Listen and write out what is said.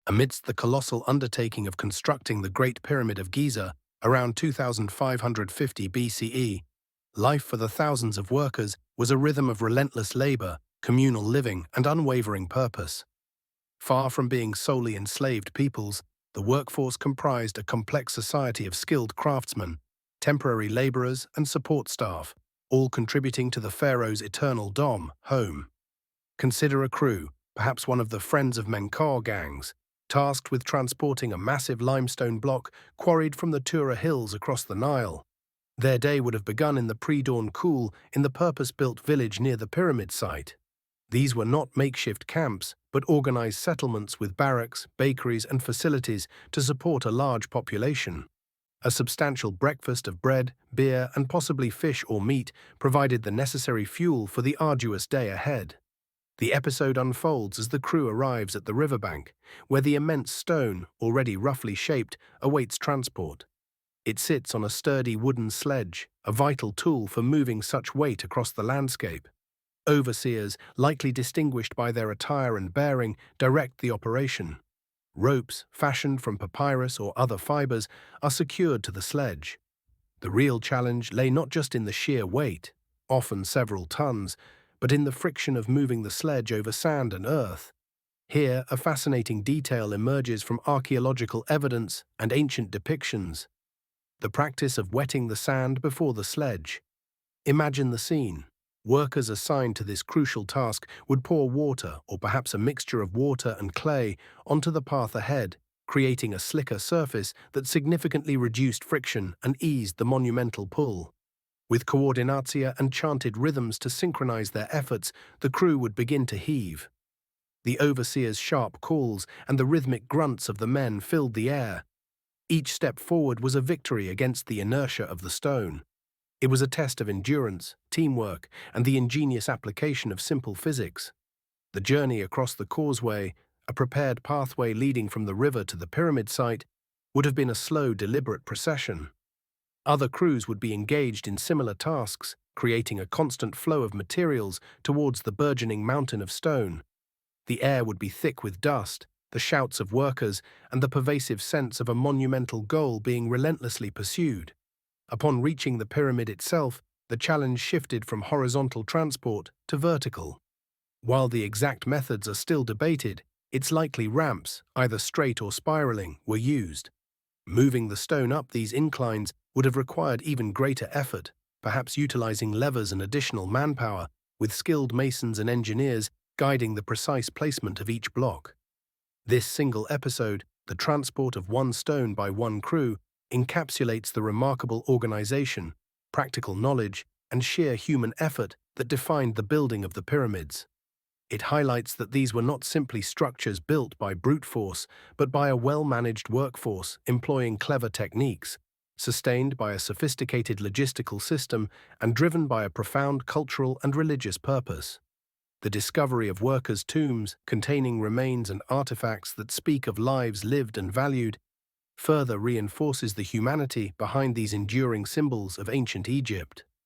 Amidst the colossal undertaking of constructing the Great Pyramid of Giza around 2550 BCE, life for the thousands of workers was a rhythm of relentless labor, communal living, and unwavering purpose. Far from being solely enslaved peoples, the workforce comprised a complex society of skilled craftsmen, temporary laborers, and support staff, all contributing to the pharaoh's eternal dome, home. Consider a crew, perhaps one of the Friends of Menkaure gangs, tasked with transporting a massive limestone block quarried from the Tura Hills across the Nile. Their day would have begun in the pre-dawn cool in the purpose-built village near the pyramid site. These were not makeshift camps, but organized settlements with barracks, bakeries, and facilities to support a large population. A substantial breakfast of bread, beer, and possibly fish or meat provided the necessary fuel for the arduous day ahead. The episode unfolds as the crew arrives at the riverbank, where the immense stone, already roughly shaped, awaits transport. It sits on a sturdy wooden sledge, a vital tool for moving such weight across the landscape. Overseers, likely distinguished by their attire and bearing, direct the operation. Ropes, fashioned from papyrus or other fibers, are secured to the sledge. The real challenge lay not just in the sheer weight, often several tons, but in the friction of moving the sledge over sand and earth. Here, a fascinating detail emerges from archaeological evidence and ancient depictions: the practice of wetting the sand before the sledge. Imagine the scene. Workers assigned to this crucial task would pour water, or perhaps a mixture of water and clay, onto the path ahead, creating a slicker surface that significantly reduced friction and eased the monumental pull. With coordinatia and chanted rhythms to synchronize their efforts, the crew would begin to heave. The overseer's sharp calls and the rhythmic grunts of the men filled the air. Each step forward was a victory against the inertia of the stone. It was a test of endurance, teamwork, and the ingenious application of simple physics. The journey across the causeway, a prepared pathway leading from the river to the pyramid site, would have been a slow, deliberate procession. Other crews would be engaged in similar tasks, creating a constant flow of materials towards the burgeoning mountain of stone. The air would be thick with dust, the shouts of workers, and the pervasive sense of a monumental goal being relentlessly pursued. Upon reaching the pyramid itself, the challenge shifted from horizontal transport to vertical. While the exact methods are still debated, it's likely ramps, either straight or spiraling, were used. Moving the stone up these inclines would have required even greater effort, perhaps utilizing levers and additional manpower, with skilled masons and engineers guiding the precise placement of each block. This single episode, the transport of one stone by one crew, encapsulates the remarkable organization, practical knowledge, and sheer human effort that defined the building of the pyramids. It highlights that these were not simply structures built by brute force, but by a well-managed workforce employing clever techniques, sustained by a sophisticated logistical system and driven by a profound cultural and religious purpose. The discovery of workers' tombs containing remains and artifacts that speak of lives lived and valued further reinforces the humanity behind these enduring symbols of ancient Egypt.